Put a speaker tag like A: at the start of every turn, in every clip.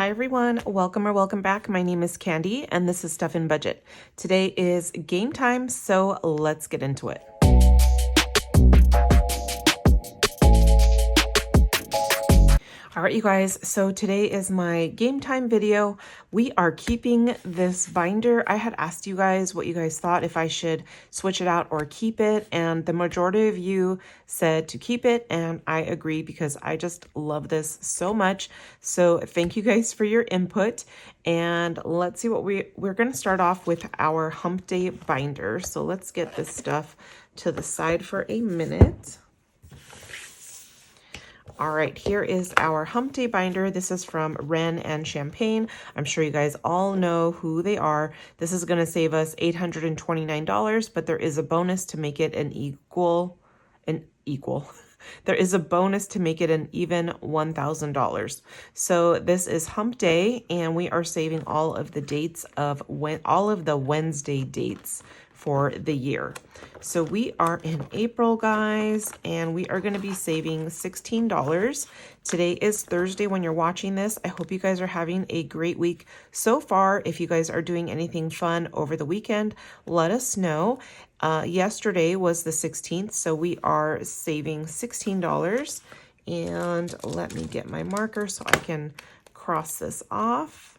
A: Hi everyone, welcome or welcome back. My name is Candy and this is Stuff in Budget. Today is game time, so let's get into it. All right, you guys, so today is my game time video. We are keeping this binder. I had asked you guys what you guys thought, if I should switch it out or keep it, and the majority of you said to keep it, and I agree because I just love this so much. So thank you guys for your input, and let's see what we're going to start off with our Hump Day binder. So let's get this stuff to the side for a minute. All right, here is our Hump Day binder. This is from Wren and Champagne. I'm sure you guys all know who they are. This is going to save us $829, but there is a bonus to make it an equal. There is a bonus to make it an even $1,000. So this is Hump Day, and we are saving all of the dates of all of the Wednesday dates for the year. So we are in April, guys, and we are going to be saving $16. Today is Thursday when you're watching this. I hope you guys are having a great week so far. If you guys are doing anything fun over the weekend, let us know. Yesterday was the 16th, so we are saving $16. And let me get my marker so I can cross this off.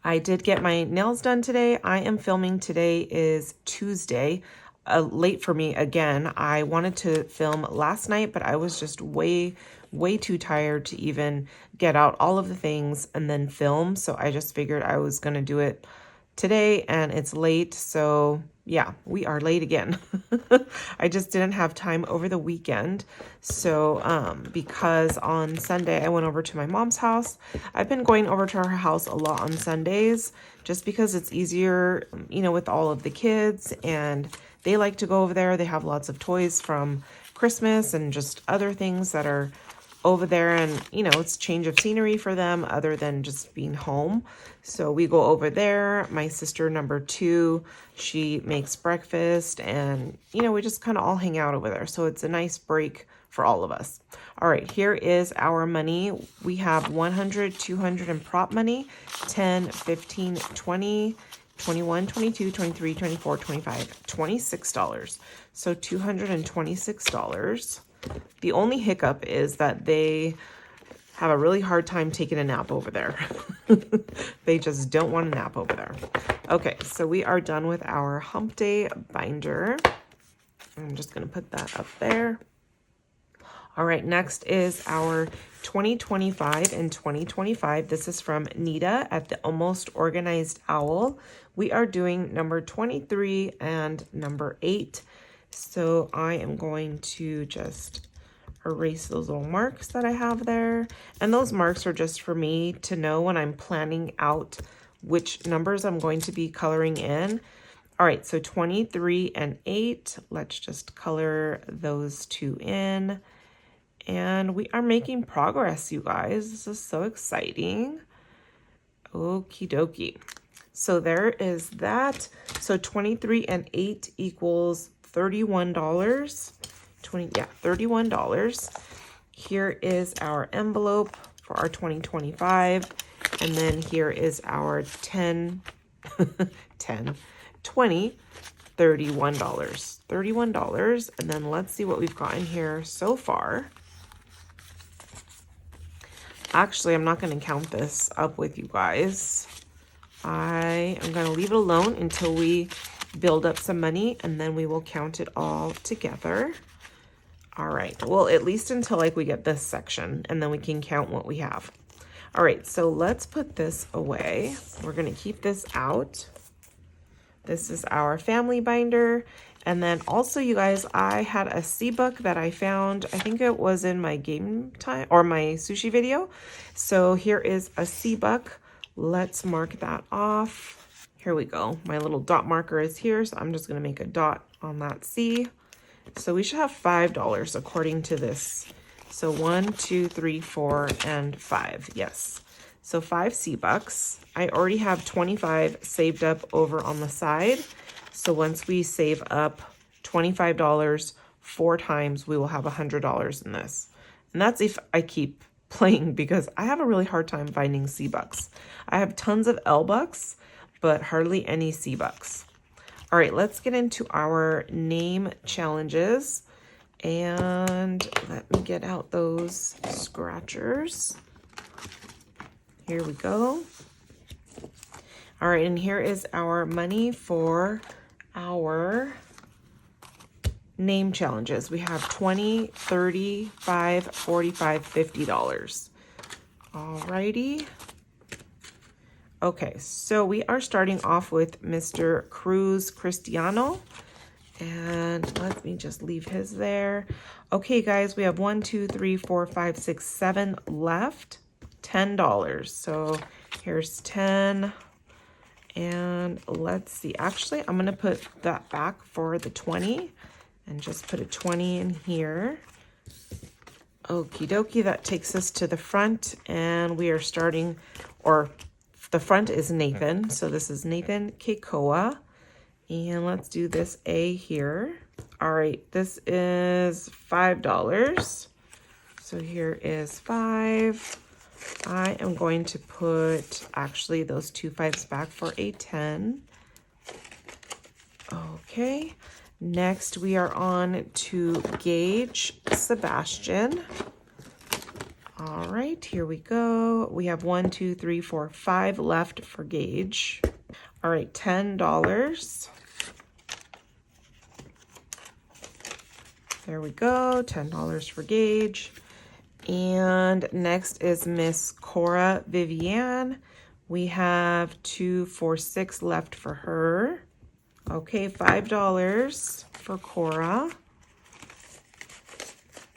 A: I did get my nails done today. I am filming today is Tuesday. Late for me again. I wanted to film last night, but I was just way too tired to even get out all of the things and then film. So I just figured I was going to do it today, and it's late. So yeah, we are late again. I just didn't have time over the weekend. So because on Sunday I went over to my mom's house. I've been going over to her house a lot on Sundays just because it's easier, you know, with all of the kids, and they like to go over there. They have lots of toys from Christmas and just other things that are over there, and you know, it's change of scenery for them other than just being home. So we go over there. My sister number 2, she makes breakfast, and you know, we just kind of all hang out over there. So it's a nice break for all of us. All right, here is our money. We have 100, 200 in prop money, 10, 15, 20, 21, 22, 23, 24, 25, $26. So $226. The only hiccup is that they have a really hard time taking a nap over there. They just don't want a nap over there. Okay, so we are done with our Hump Day binder. I'm just going to put that up there. All right, next is our 2025 and 2025. This is from Nita at the Almost Organized Owl. We are doing number 23 and number 8. So I am going to just erase those little marks that I have there. And those marks are just for me to know when I'm planning out which numbers I'm going to be coloring in. All right, so 23 and 8, let's just color those two in. And we are making progress, you guys. This is so exciting. Okie dokie. So there is that. So 23 and 8 equals $31. $31. Here is our envelope for our 2025. And then here is our 10, 10, 20, $31. $31. And then let's see what we've gotten here so far. Actually, I'm not going to count this up with you guys. I am going to leave it alone until we build up some money, and then we will count it all together. All right, well, at least until like we get this section, and then we can count what we have. All right, so let's put this away. We're going to keep this out. This is our family binder. And then also, you guys, I had a C-book that I found. I think it was in my game time or my sushi video. So here is a C-book. Let's mark that off. Here we go. My little dot marker is here, so I'm just going to make a dot on that C. So we should have $5 according to this. So 1, 2, 3, 4, and 5. Yes. So 5 C-bucks. I already have 25 saved up over on the side. So once we save up $25 4 times, we will have $100 in this. And that's if I keep playing because I have a really hard time finding sea bucks. I have tons of L bucks, but hardly any sea bucks. All right, let's get into our name challenges. And let me get out those scratchers. Here we go. All right, and here is our money for our name challenges. We have $20, $30, $5, $45, $50. All righty. Okay, so we are starting off with Mr. Cruz Cristiano. And let me just leave his there. Okay, guys, we have 1, 2, 3, 4, 5, 6, 7 left. $10. So here's 10. And let's see. Actually, I'm going to put that back for the 20 and just put a 20 in here. Okie dokie. That takes us to the front. And we are starting, or the front is Nathan. So this is Nathan Keikoa. And let's do this A here. All right, this is $5. So here is 5. I am going to put actually those 2 5s back for a 10. Okay, next we are on to Gage Sebastian. All right, here we go. We have 1, 2, 3, 4, 5 left for Gage. All right, $10. There we go, $10 for Gage. And next is Miss Cora Vivian. We have 2, 4, 6 left for her. Okay, $5 for Cora.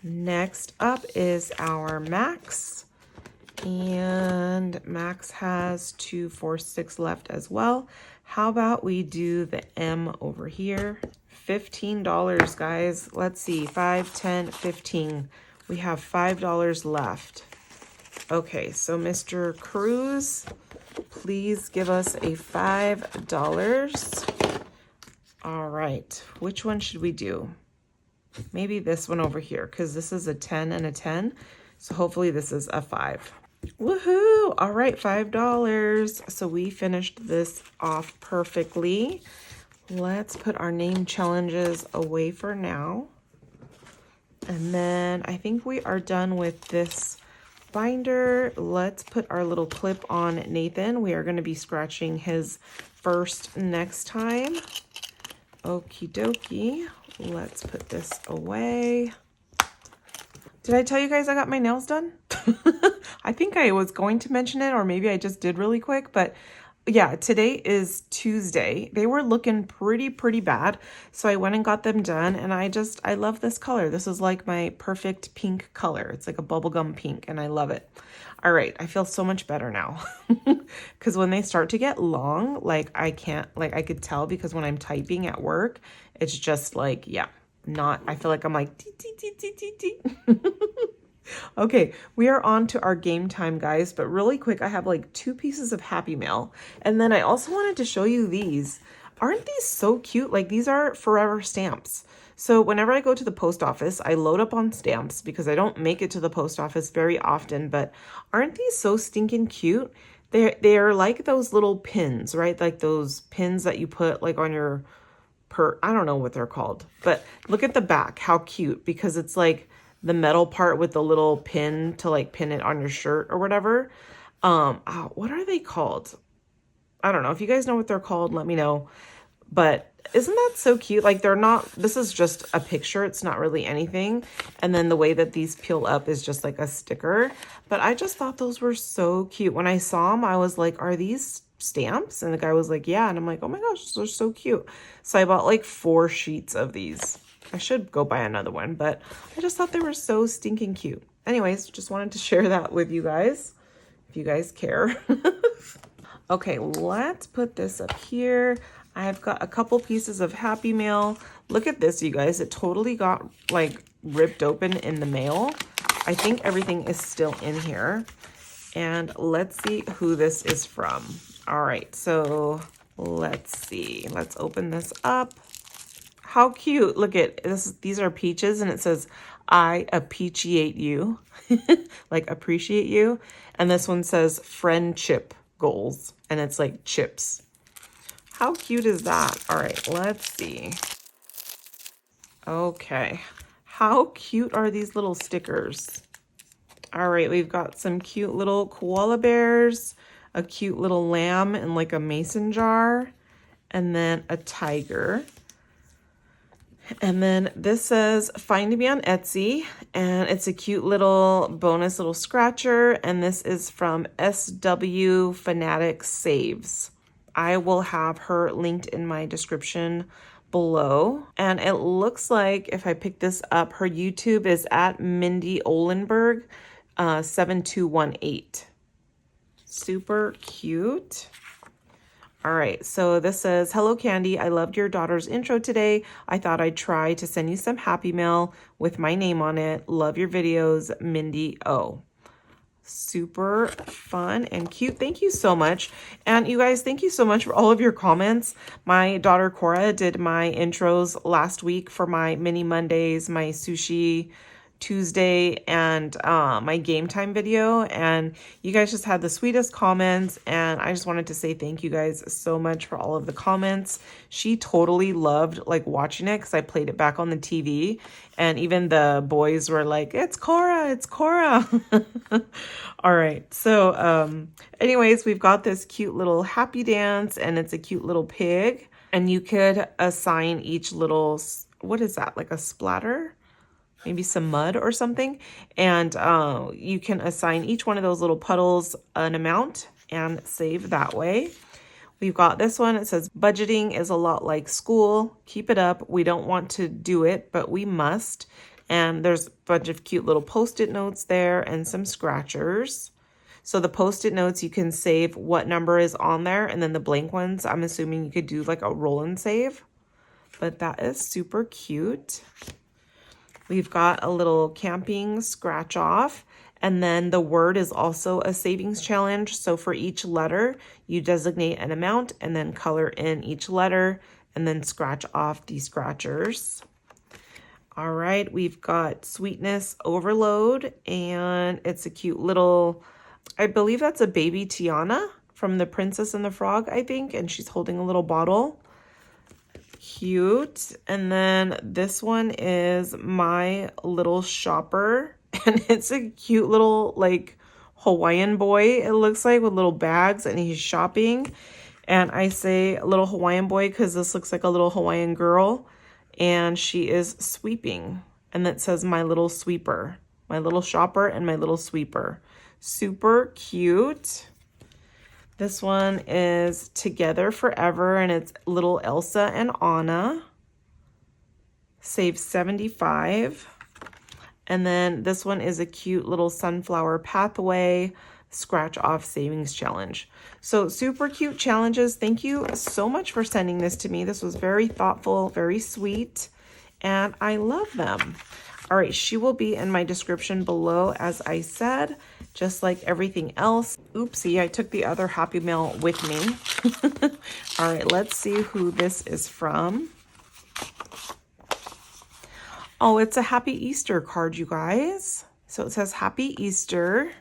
A: Next up is our Max. And Max has 2, 4, 6 left as well. How about we do the M over here? $15, guys. Let's see, 5, 10, 15. We have $5 left. Okay, so Mr. Cruz, please give us a $5. All right, which one should we do? Maybe this one over here, because this is a 10 and a 10. So hopefully this is a 5. Woohoo! All right, $5. So we finished this off perfectly. Let's put our name challenges away for now. And then I think we are done with this binder. Let's put our little clip on Nathan. We are going to be scratching his first next time. Okie dokie. Let's put this away. Did I tell you guys I got my nails done? I think I was going to mention it, or maybe I just did really quick, but yeah, today is Tuesday. They were looking pretty bad. So I went and got them done, and I love this color. This is like my perfect pink color. It's like a bubblegum pink, and I love it. All right, I feel so much better now. Because when they start to get long, like I could tell, because when I'm typing at work, it's just like, yeah, I feel like I'm like, dee, dee, dee, dee, dee, dee. Okay, we are on to our game time, guys, but really quick, I have like 2 pieces of Happy Mail, and then I also wanted to show you these. Aren't these so cute? Like, these are forever stamps. So whenever I go to the post office, I load up on stamps because I don't make it to the post office very often, but aren't these so stinking cute? They're like those little pins, right? Like those pins that you put like on your I don't know what they're called, but look at the back, how cute, because it's like the metal part with the little pin to like pin it on your shirt or whatever. What are they called? I don't know. If you guys know what they're called, let me know. But isn't that so cute? Like, they're not, this is just a picture. It's not really anything. And then the way that these peel up is just like a sticker. But I just thought those were so cute. When I saw them, I was like, are these stamps? And the guy was like, yeah. And I'm like, oh my gosh, they're so cute. So I bought like 4 sheets of these. I should go buy another one, but I just thought they were so stinking cute. Anyways, just wanted to share that with you guys, if you guys care. Okay, let's put this up here. I've got a couple pieces of Happy Mail. Look at this, you guys. It totally got like ripped open in the mail. I think everything is still in here. And let's see who this is from. All right, so let's see. Let's open this up. How cute. Look at this. These are peaches and it says, I appreciate you. Like appreciate you. And this one says friendship goals. And it's like chips. How cute is that? All right, let's see. Okay. How cute are these little stickers? All right, we've got some cute little koala bears, a cute little lamb in like a mason jar, and then a tiger. And then this says, find me on Etsy, and it's a cute little bonus little scratcher, and this is from SW Fanatic Saves. I will have her linked in my description below. And it looks like if I pick this up, her YouTube is at Mindy Olenberg 7218. Super cute. All right, so this says, hello Candy, I loved your daughter's intro today. I thought I'd try to send you some happy mail with my name on it. Love your videos, Mindy O. Super fun and cute. Thank you so much. And you guys, thank you so much for all of your comments. My daughter Cora did my intros last week for my mini Mondays, my sushi Tuesday, and my game time video, and you guys just had the sweetest comments, and I just wanted to say thank you guys so much for all of the comments. She totally loved like watching it because I played it back on the TV, and even the boys were like, it's Cora, it's Cora. All right, so anyways, we've got this cute little happy dance, and it's a cute little pig, and you could assign each little, what is that, like a splatter? Maybe some mud or something, and you can assign each one of those little puddles an amount and save that way. We've got this one. It says, budgeting is a lot like school. Keep it up. We don't want to do it, but we must. And there's a bunch of cute little post-it notes there and some scratchers. So the post-it notes, you can save what number is on there, and then the blank ones, I'm assuming you could do like a roll and save. But that is super cute. We've got a little camping scratch off, and then the word is also a savings challenge. So for each letter, you designate an amount and then color in each letter and then scratch off the scratchers. All right, we've got sweetness overload, and it's a cute little, I believe that's a baby Tiana from The Princess and the Frog, I think, and she's holding a little bottle. Cute. And then this one is My Little Shopper, and it's a cute little like Hawaiian boy, it looks like, with little bags, and he's shopping. And I say little Hawaiian boy because this looks like a little Hawaiian girl, and she is sweeping, and that says My Little Sweeper, My Little Shopper, and My Little Sweeper. Super cute. This one is Together Forever, and it's little Elsa and Anna. Save 75. And then this one is a cute little sunflower pathway scratch off savings challenge. So super cute challenges. Thank you so much for sending this to me. This was very thoughtful, very sweet, and I love them. All right, she will be in my description below, as I said, just like everything else. Oopsie, I took the other Happy Mail with me. All right, let's see who this is from. Oh, it's a Happy Easter card, you guys. So it says Happy Easter.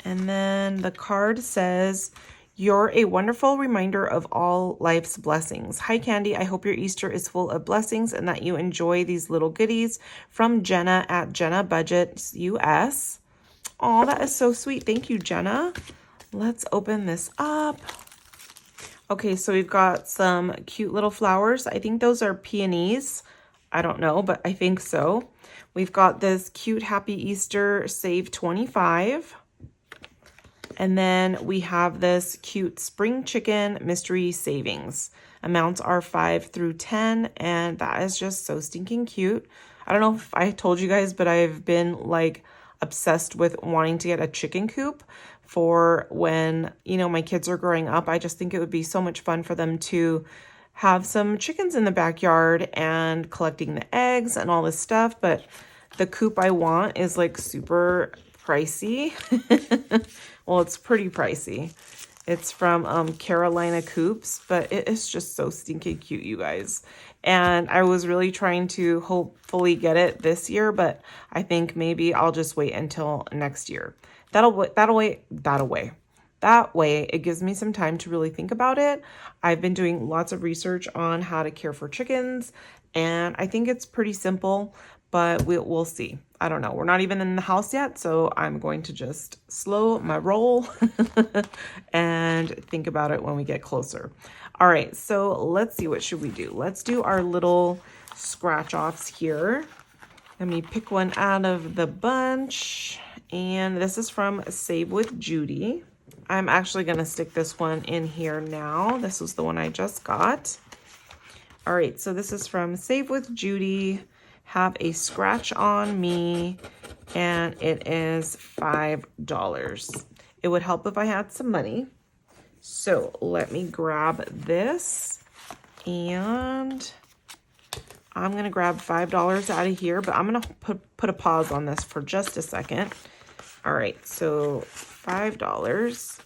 A: And then the card says, you're a wonderful reminder of all life's blessings. Hi, Candy. I hope your Easter is full of blessings and that you enjoy these little goodies from Jenna at Jenna Budgets US. Oh, that is so sweet. Thank you, Jenna. Let's open this up. Okay, so we've got some cute little flowers. I think those are peonies. I don't know, but I think so. We've got this cute Happy Easter Save 25. And then we have this cute spring chicken mystery savings. Amounts are 5 through 10, and that is just so stinking cute. I don't know if I told you guys, but I've been like obsessed with wanting to get a chicken coop for when, you know, my kids are growing up. I just think it would be so much fun for them to have some chickens in the backyard and collecting the eggs and all this stuff. But the coop I want is like super pricey. Well, it's pretty pricey. It's from Carolina Coops, but it is just so stinking cute, you guys. And I was really trying to hopefully get it this year, but I think maybe I'll just wait until next year. That way, it gives me some time to really think about it. I've been doing lots of research on how to care for chickens, and I think it's pretty simple, but we'll see. I don't know. We're not even in the house yet, so I'm going to just slow my roll and think about it when we get closer. All right, so let's see, what should we do? Let's do our little scratch offs here. Let me pick one out of the bunch. And this is from Save with Judy. I'm actually going to stick this one in here now. This was the one I just got. All right, so this is from Save with Judy. Have a scratch on me, and it is $5. It would help if I had some money. So let me grab this, and I'm going to grab $5 out of here, but I'm going to put a pause on this for just a second. All right, so $5.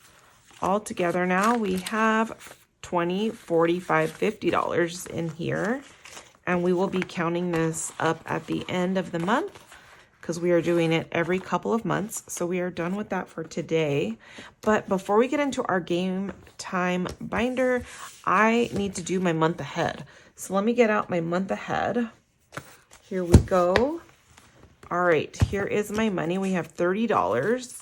A: All together now we have $20, $45, $50 in here. And we will be counting this up at the end of the month because we are doing it every couple of months. So we are done with that for today. But before we get into our game time binder, I need to do my month ahead. So let me get out my month ahead. Here we go. All right, here is my money. We have $30.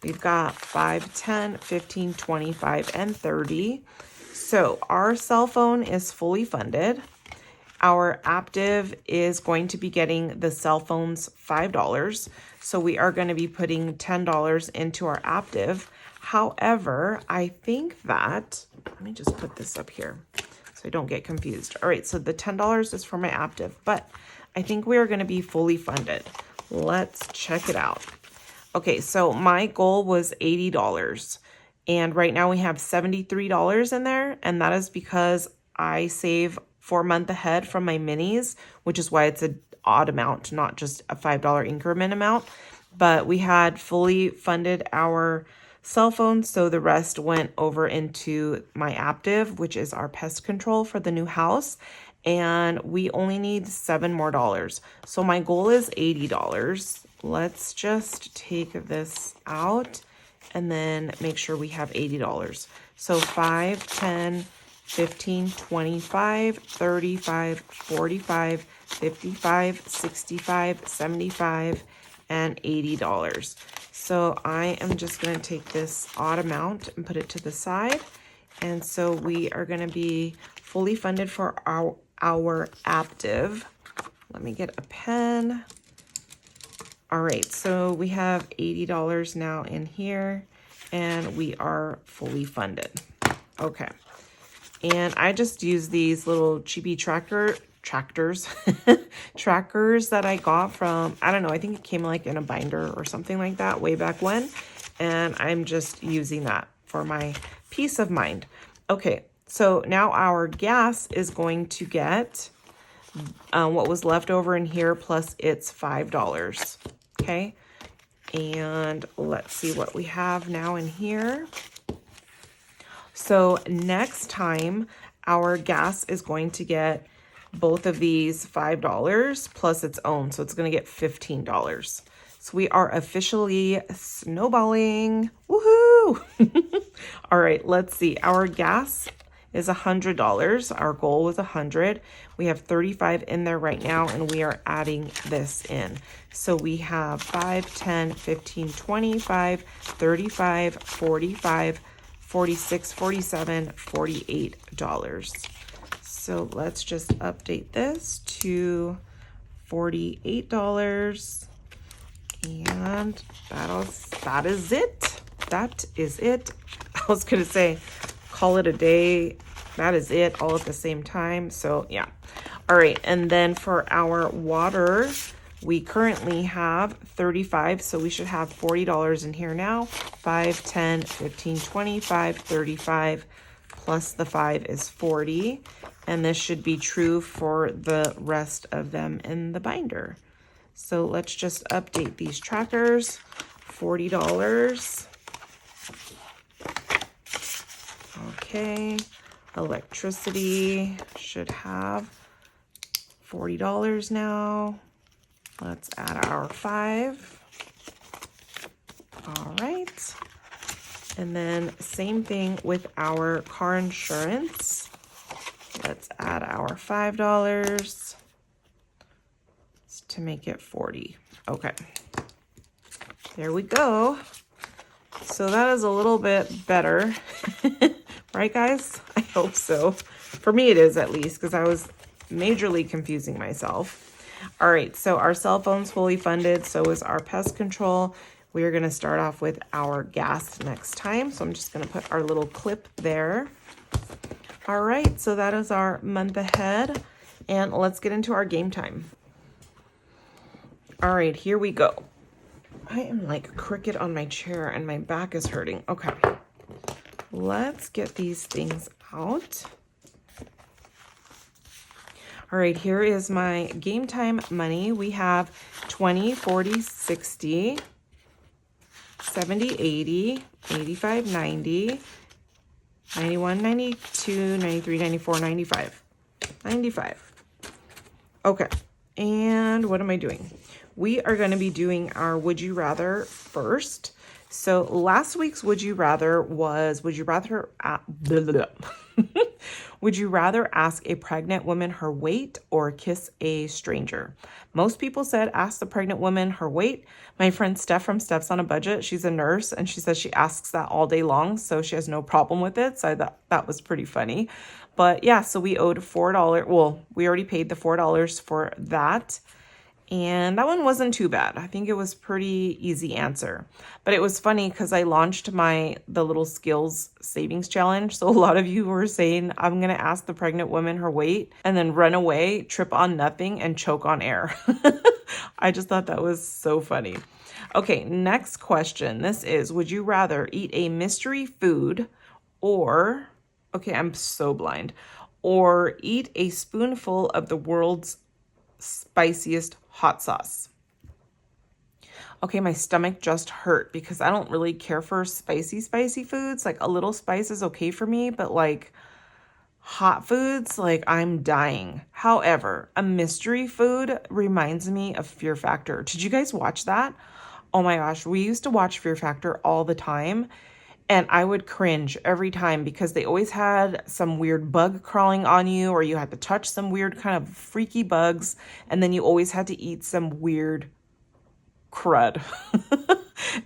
A: We've got 5, 10, 15, 25, and 30. So our cell phone is fully funded. Our Aptiv is going to be getting the cell phones $5. So we are going to be putting $10 into our Aptiv. However, I think that, let me just put this up here so I don't get confused. All right, so the $10 is for my Aptiv, but I think we are going to be fully funded. Let's check it out. Okay, so my goal was $80. And right now we have $73 in there. And that is because I save for a month ahead from my minis, which is why it's an odd amount, not just a $5 increment amount. But we had fully funded our cell phone, so the rest went over into my Aptiv, which is our pest control for the new house. And we only need $7 more. So my goal is $80. Let's just take this out and then make sure we have $80. So 5, 10, 15, 25, 35, 45, 55, 65, 75, and $80. So I am just going to take this odd amount and put it to the side. And so we are going to be fully funded for our Aptiv. Let me get a pen. All right, so we have $80 now in here, and we are fully funded. Okay. And I just use these little cheapy trackers that I got from, I don't know, I think it came like in a binder or something like that way back when. And I'm just using that for my peace of mind. Okay, so now our gas is going to get what was left over in here plus it's $5. Okay, and let's see what we have now in here. So next time, our gas is going to get both of these $5 plus its own. So it's going to get $15. So we are officially snowballing. Woohoo! All right, let's see. Our gas is $100. Our goal was $100. We have 35 in there right now, and we are adding this in. So we have 5, 10, 15, 25, 35, 45, 46, 47, $48. So let's just update this to $48. And that is it. That is it. I was going to say, call it a day. That is it, all at the same time. So yeah. All right, and then for our water, we currently have 35, so we should have $40 in here now. 5, 10, 15, 25, 35, plus the 5 is 40. And this should be true for the rest of them in the binder. So let's just update these trackers. $40. Okay. Electricity should have $40 now. Let's add our 5. All right. And then same thing with our car insurance. Let's add our $5 to make it 40. Okay. There we go. So that is a little bit better. Right, guys? I hope so. For me, it is, at least, because I was majorly confusing myself. All right, so our cell phone's fully funded. So is our pest control. We are going to start off with our gas next time. So I'm just going to put our little clip there. All right, so that is our month ahead. And let's get into our game time. All right, here we go. I am like crooked on my chair and my back is hurting. Okay, let's get these things out. All right, here is my game time money. We have 20, 40, 60, 70, 80, 85, 90, 91, 92, 93, 94, 95. 95. Okay, and what am I doing? We are going to be doing our Would You Rather first. So last week's Would You Rather was, would you rather ask a pregnant woman her weight or kiss a stranger? Most people said ask the pregnant woman her weight. My friend Steph from Steph's on a Budget, she's a nurse, and she says she asks that all day long, so she has no problem with it. So I thought that was pretty funny. But yeah, so we owed $4. Well, we already paid the $4 for that. And that one wasn't too bad. I think it was pretty easy answer. But it was funny because I launched the little skills savings challenge. So a lot of you were saying, I'm going to ask the pregnant woman her weight and then run away, trip on nothing, and choke on air. I just thought that was so funny. Okay, next question. This is, would you rather eat a mystery food or, okay, I'm so blind, or eat a spoonful of the world's spiciest hot sauce? Okay, my stomach just hurt because I don't really care for spicy foods. Like a little spice is okay for me, but like hot foods, like I'm dying. However, a mystery food reminds me of Fear Factor. Did you guys watch that? Oh my gosh, we used to watch Fear Factor all the time. And I would cringe every time because they always had some weird bug crawling on you, or you had to touch some weird kind of freaky bugs. And then you always had to eat some weird crud.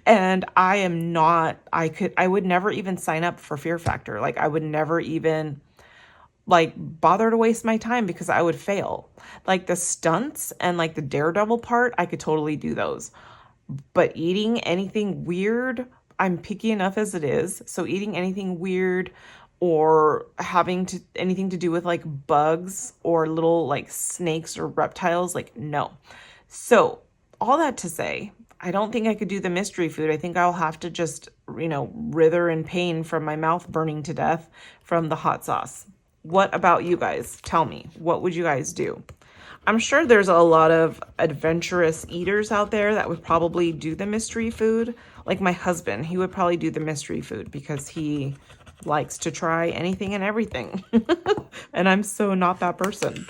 A: And I would never even sign up for Fear Factor. Like I would never even like bother to waste my time because I would fail. Like the stunts and like the daredevil part, I could totally do those. But eating anything weird, I'm picky enough as it is. So eating anything weird or having anything to do with like bugs or little like snakes or reptiles, like no. So all that to say, I don't think I could do the mystery food. I think I'll have to just, writher in pain from my mouth burning to death from the hot sauce. What about you guys? Tell me, what would you guys do? I'm sure there's a lot of adventurous eaters out there that would probably do the mystery food. Like my husband, he would probably do the mystery food because he likes to try anything and everything. And I'm so not that person.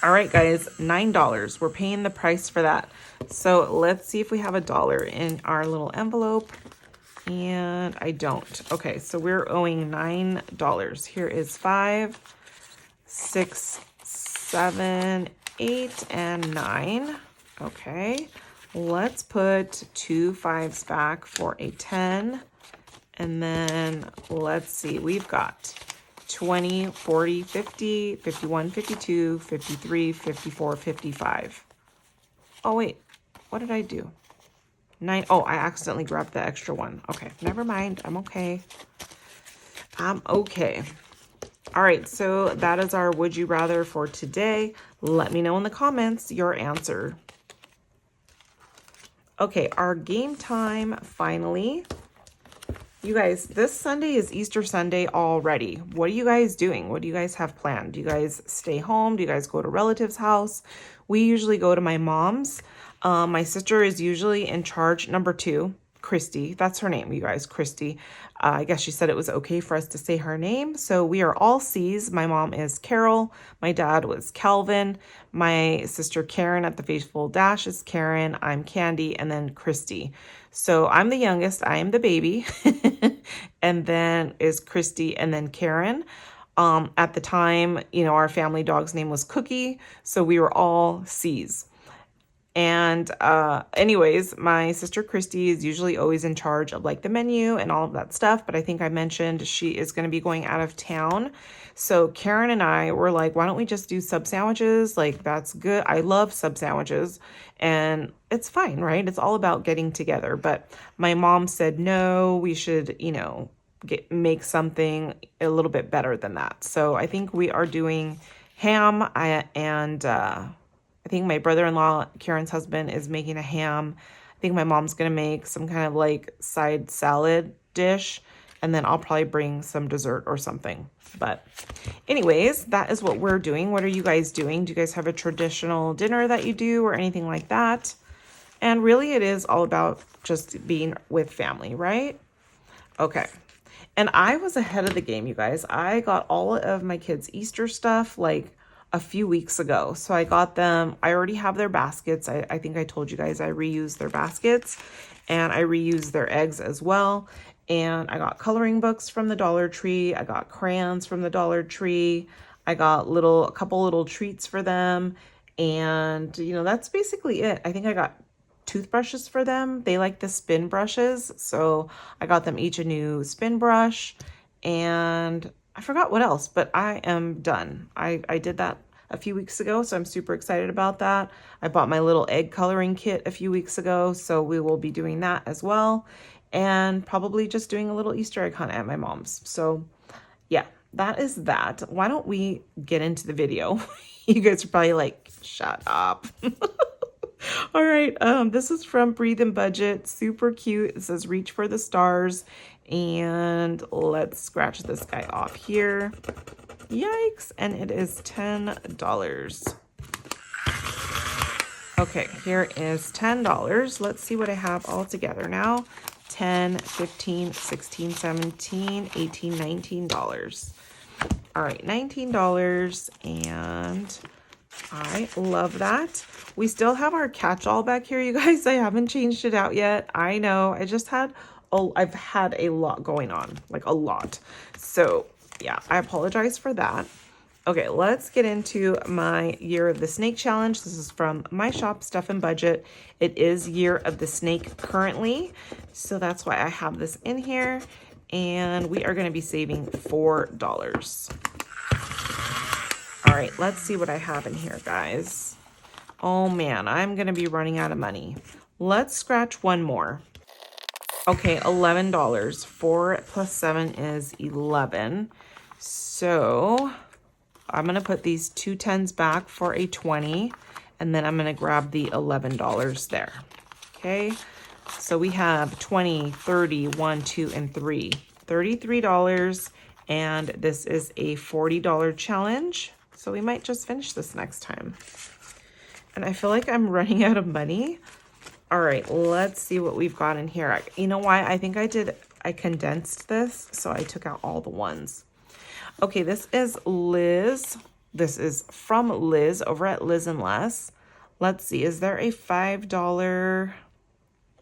A: All right, guys, $9. We're paying the price for that. So let's see if we have $1 in our little envelope. And I don't. Okay, so we're owing $9. Here is 5, 6, 7, 8, and 9. Okay, let's put 2 5s back for a 10. And then let's see, we've got 20, 40, 50, 51, 52, 53, 54, 55. Oh, wait, what did I do? 9. Oh, I accidentally grabbed the extra one. Okay, never mind. I'm okay. I'm okay. All right, so that is our Would You Rather for today. Let me know in the comments your answer. Okay, our game time finally. You guys, this Sunday is Easter Sunday already. What are you guys doing? What do you guys have planned? Do you guys stay home? Do you guys go to relatives' house? We usually go to my mom's. My sister is usually in charge, number 2. Christy. That's her name, you guys, Christy. I guess she said it was okay for us to say her name. So we are all C's. My mom is Carol. My dad was Calvin. My sister Karen at the Faithful Dash is Karen. I'm Candy, and then Christy. So I'm the youngest. I am the baby. And then is Christy, and then Karen. At the time, you know, our family dog's name was Cookie. So we were all C's. And anyways, my sister Christy is usually always in charge of like the menu and all of that stuff. But I think I mentioned she is going to be going out of town. So Karen and I were like, why don't we just do sub sandwiches? Like, that's good. I love sub sandwiches and it's fine, right? It's all about getting together. But my mom said, no, we should, you know, make something a little bit better than that. So I think we are doing ham and I think my brother-in-law, Karen's husband, is making a ham. I think my mom's going to make some kind of like side salad dish. And then I'll probably bring some dessert or something. But anyways, that is what we're doing. What are you guys doing? Do you guys have a traditional dinner that you do or anything like that? And really it is all about just being with family, right? Okay. And I was ahead of the game, you guys. I got all of my kids' Easter stuff like a few weeks ago. So I got them, I already have their baskets. I think I told you guys I reuse their baskets and I reuse their eggs as well. And I got coloring books from the Dollar Tree. I got crayons from the Dollar Tree. I got a couple little treats for them. And you know, that's basically it. I think I got toothbrushes for them. They like the spin brushes. So I got them each a new spin brush, and I forgot what else, but I am done. I did that a few weeks ago, so I'm super excited about that. I bought my little egg coloring kit a few weeks ago, so we will be doing that as well. And probably just doing a little Easter egg hunt at my mom's. So yeah, that is that. Why don't we get into the video? You guys are probably like, shut up. All right, this is from Breathe and Budget. Super cute. It says reach for the stars. And let's scratch this guy off here. Yikes. And it is $10. Okay, here is $10. Let's see what I have all together now. 10, 15, 16, 17, 18, $19. All right, $19, and I love that. We still have our catch-all back here, you guys. I haven't changed it out yet. I know. I've had a lot going on, like a lot. So yeah, I apologize for that. Okay, let's get into my Year of the Snake challenge. This is from my shop, Stuff and Budget. It is Year of the Snake currently, so that's why I have this in here. And we are going to be saving $4. All right, let's see what I have in here, guys. Oh man, I'm going to be running out of money. Let's scratch one more. Okay, $11. 4 plus 7 is 11. So I'm going to put these two 10s back for a 20, and then I'm going to grab the $11 there. Okay, so we have 20, 30, 1, 2, and 3. $33, and this is a $40 challenge. So we might just finish this next time. And I feel like I'm running out of money. All right, let's see what we've got in here. You know why? I think I condensed this, so I took out all the ones. Okay, this is Liz. This is from Liz over at Liz and Less. Let's see, is there a $5?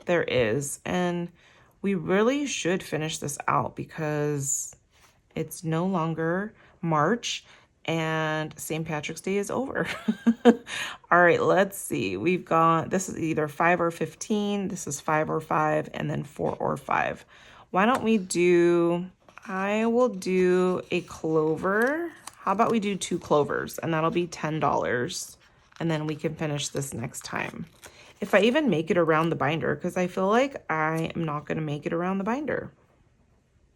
A: There is, and we really should finish this out because it's no longer March and St. Patrick's Day is over. All right, let's see. We've got, this is either 5 or 15. This is 5 or 5, and then 4 or 5. Why don't we do, I will do a clover. How about we do 2 clovers, and that'll be $10. And then we can finish this next time. If I even make it around the binder, because I feel like I am not going to make it around the binder.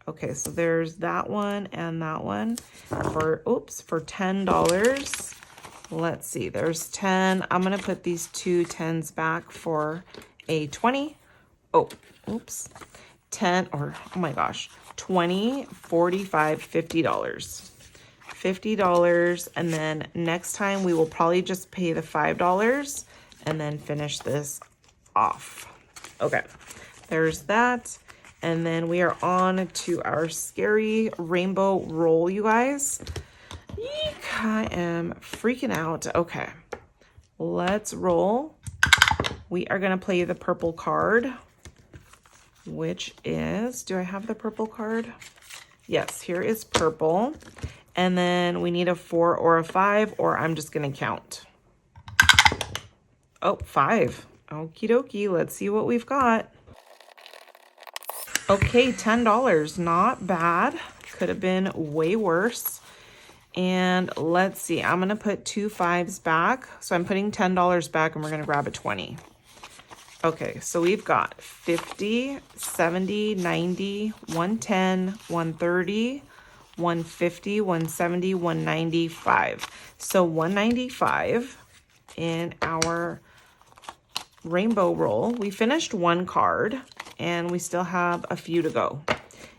A: Okay, so there's that one and that one for $10. Let's see, there's 10. I'm going to put these two 10s back for a 20. Oh, oops. 10 or, oh my gosh, 20, 45, $50. $50. And then next time we will probably just pay the $5 and then finish this off. Okay, There's that. And then we are on to our scary rainbow roll, you guys. Eek, I am freaking out. Okay, let's roll. We are gonna play the purple card, which is, do I have the purple card? Yes, here is purple. And then we need a 4 or a 5, or I'm just gonna count. Oh, 5. Okie dokie, let's see what we've got. Okay, $10, not bad. Could have been way worse. And let's see, I'm gonna put 2 5s back. So I'm putting $10 back and we're gonna grab a 20. Okay, so we've got 50, 70, 90, 110, 130, 150, 170, 195. So 195 in our rainbow roll. We finished 1 card and we still have a few to go.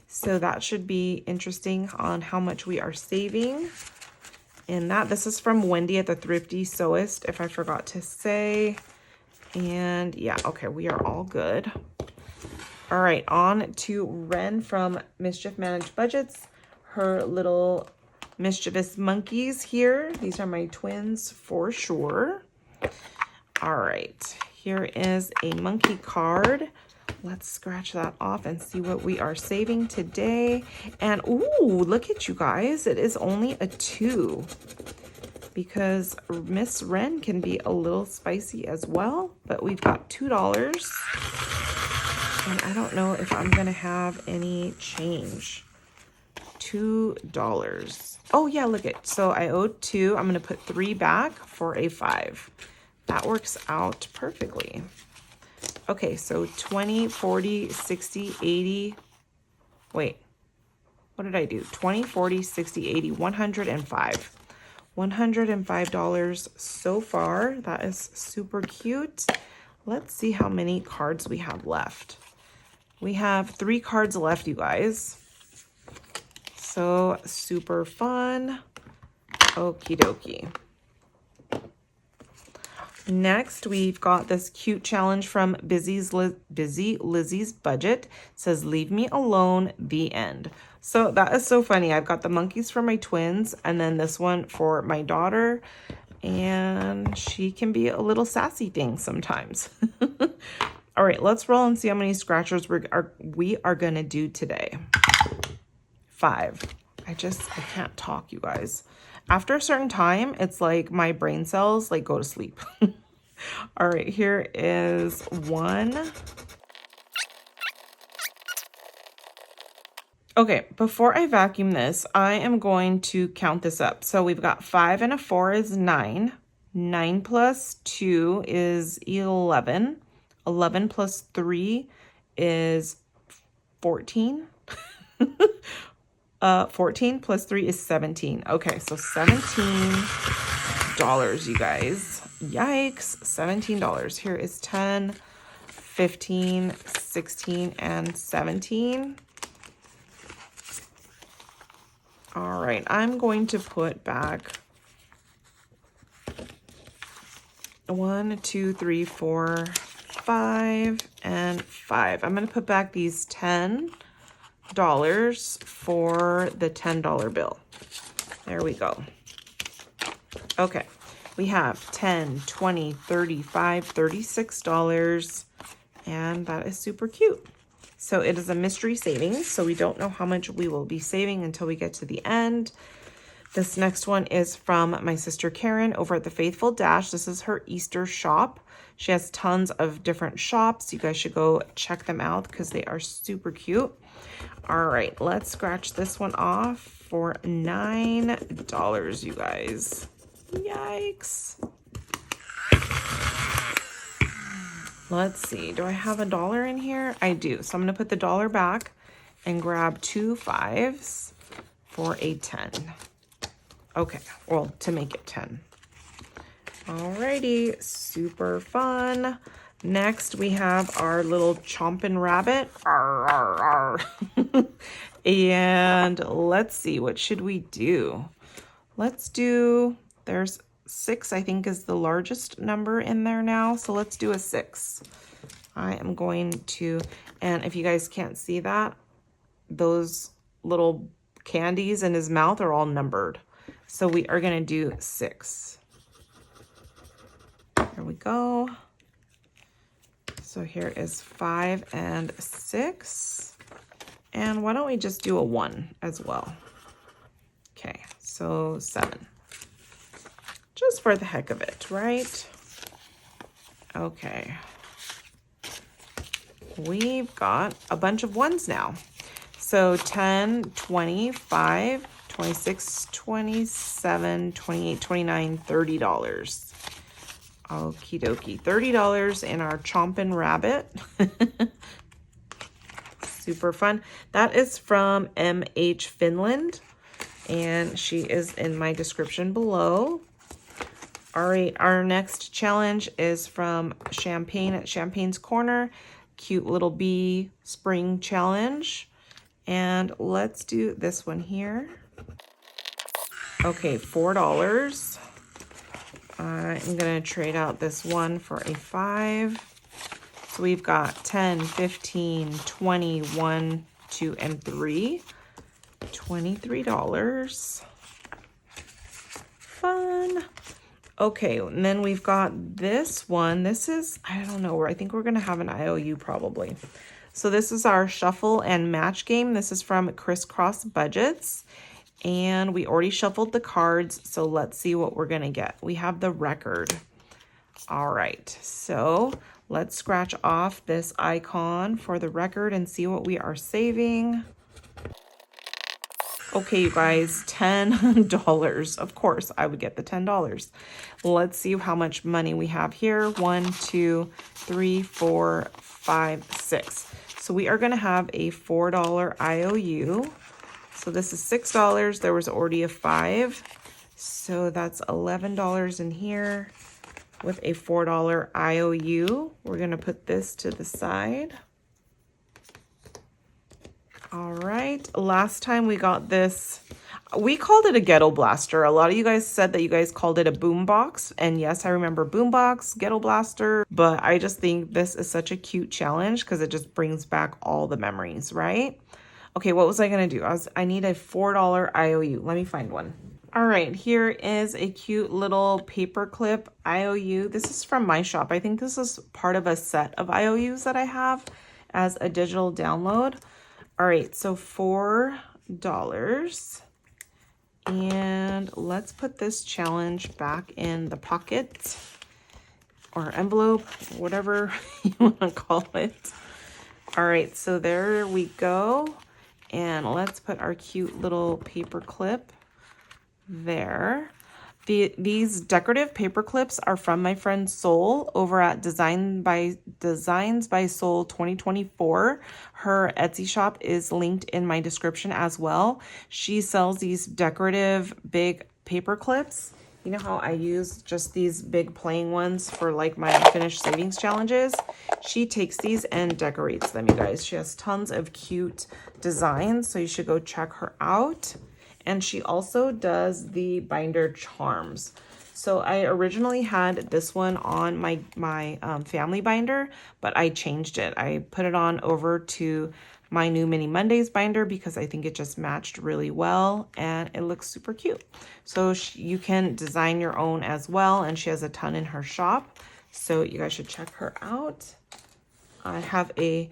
A: So that should be interesting on how much we are saving. And that, this is from Wendy at the Thrifty Sewist, if I forgot to say. And yeah, okay, we are all good. All right, on to Ren from Mischief Managed Budgets. Her little mischievous monkeys here. These are my twins for sure. All right, here is a monkey card. Let's scratch that off and see what we are saving today. And ooh, look at you guys. It is only a 2 because Miss Wren can be a little spicy as well, but we've got $2. And I don't know if I'm gonna have any change. $2. Oh yeah, look it. So I owed 2. I'm gonna put 3 back for a 5. That works out perfectly. Okay, so 20, 40, 60, 80. Wait, what did I do? 20, 40, 60, 80, 105. $105 so far. That is super cute. Let's see how many cards we have left. We have 3 cards left, you guys. So super fun. Okie dokie. Next, we've got this cute challenge from Busy Lizzie's Budget. It says, leave me alone, the end. So that is so funny. I've got the monkeys for my twins and then this one for my daughter. And she can be a little sassy thing sometimes. All right, let's roll and see how many scratchers we are gonna do today. 5. I can't talk, you guys. After a certain time, it's like my brain cells like go to sleep. All right, here is 1. Okay, before I vacuum this, I am going to count this up. So we've got 5 and a 4 is 9. 9 plus 2 is 11. 11 plus 3 is 14. 14 plus 3 is 17. Okay, so $17, you guys. Yikes, $17. Here is 10, 15, 16, and 17. All right, I'm going to put back 1, 2, 3, 4, 5, and 5. I'm going to put back these $10 for the $10 bill. There we go. Okay, we have 10, 20, 35, $36, and that is super cute. So it is a mystery savings, so we don't know how much we will be saving until we get to the end. This next one is from my sister Karen over at the Faithful Dash. This is her Easter shop. She has tons of different shops. You guys should go check them out because they are super cute. All right, let's scratch this one off for $9, you guys. Yikes. Let's see, do I have $1 in here? I do, so I'm gonna put the $1 back and grab 2 5s for a 10. Okay, well, to make it 10. Alrighty, super fun. Next, we have our little chomping rabbit. Arr, arr, arr. And let's see, what should we do? Let's do, there's 6, I think, is the largest number in there now. So let's do a 6. I am going to, and if you guys can't see that, those little candies in his mouth are all numbered. So we are going to do 6. There we go. So here is 5 and 6. And why don't we just do a 1 as well? Okay, so 7. Just for the heck of it, right? Okay. We've got a bunch of 1s now. So 10, 25, 26, 27, 28, 29, $30. Okie dokie. $30 in our Chompin' Rabbit. Super fun. That is from MH Finland, and she is in my description below. All right, our next challenge is from Champagne at Champagne's Corner. Cute little bee spring challenge. And let's do this one here. Okay, $4. I'm gonna trade out this one for a 5. So we've got 10, 15, 20, 1, 2, and 3. $23. Fun. Okay, and then we've got this one. This is, I don't know, I think we're gonna have an IOU probably. So this is our shuffle and match game. This is from Crisscross Budgets. And we already shuffled the cards, so let's see what we're gonna get. We have the record. All right, so let's scratch off this icon for the record and see what we are saving. Okay, you guys, $10. Of course, I would get the $10. Let's see how much money we have here. 1, 2, 3, 4, 5, 6. So we are gonna have a $4 IOU. So this is $6. There was already a 5. So that's $11 in here with a $4 IOU. We're gonna put this to the side. All right, last time we got this, we called it a ghetto blaster. A lot of you guys said that you guys called it a boom box. And yes, I remember boom box, ghetto blaster, but I just think this is such a cute challenge because it just brings back all the memories, right? Okay, what was I gonna do? I need a $4 IOU. Let me find one. All right, here is a cute little paperclip IOU. This is from my shop. I think this is part of a set of IOUs that I have as a digital download. All right, so $4. And let's put this challenge back in the pocket or envelope, whatever you want to call it. All right, so there we go. And let's put our cute little paper clip there. These decorative paper clips are from my friend Soul over at Designs by Soul 2024. Her Etsy shop is linked in my description as well. She sells these decorative big paper clips. You know how I use just these big plain ones for like my finished savings challenges? She takes these and decorates them, you guys. She has tons of cute designs, so you should go check her out. And she also does the binder charms. So I originally had this one on my family binder, but I changed it. I put it on over to my new Mini Mondays binder because I think it just matched really well and it looks super cute. So you can design your own as well, and she has a ton in her shop. So you guys should check her out. I have a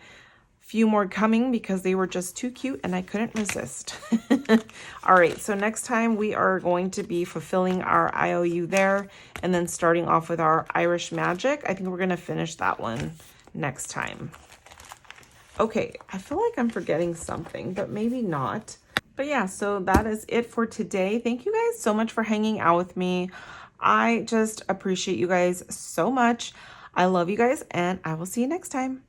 A: few more coming because they were just too cute and I couldn't resist. All right, so next time we are going to be fulfilling our IOU there and then starting off with our Irish Magic. I think we're gonna finish that one next time. Okay, I feel like I'm forgetting something, but maybe not. But yeah, so that is it for today. Thank you guys so much for hanging out with me. I just appreciate you guys so much. I love you guys and I will see you next time.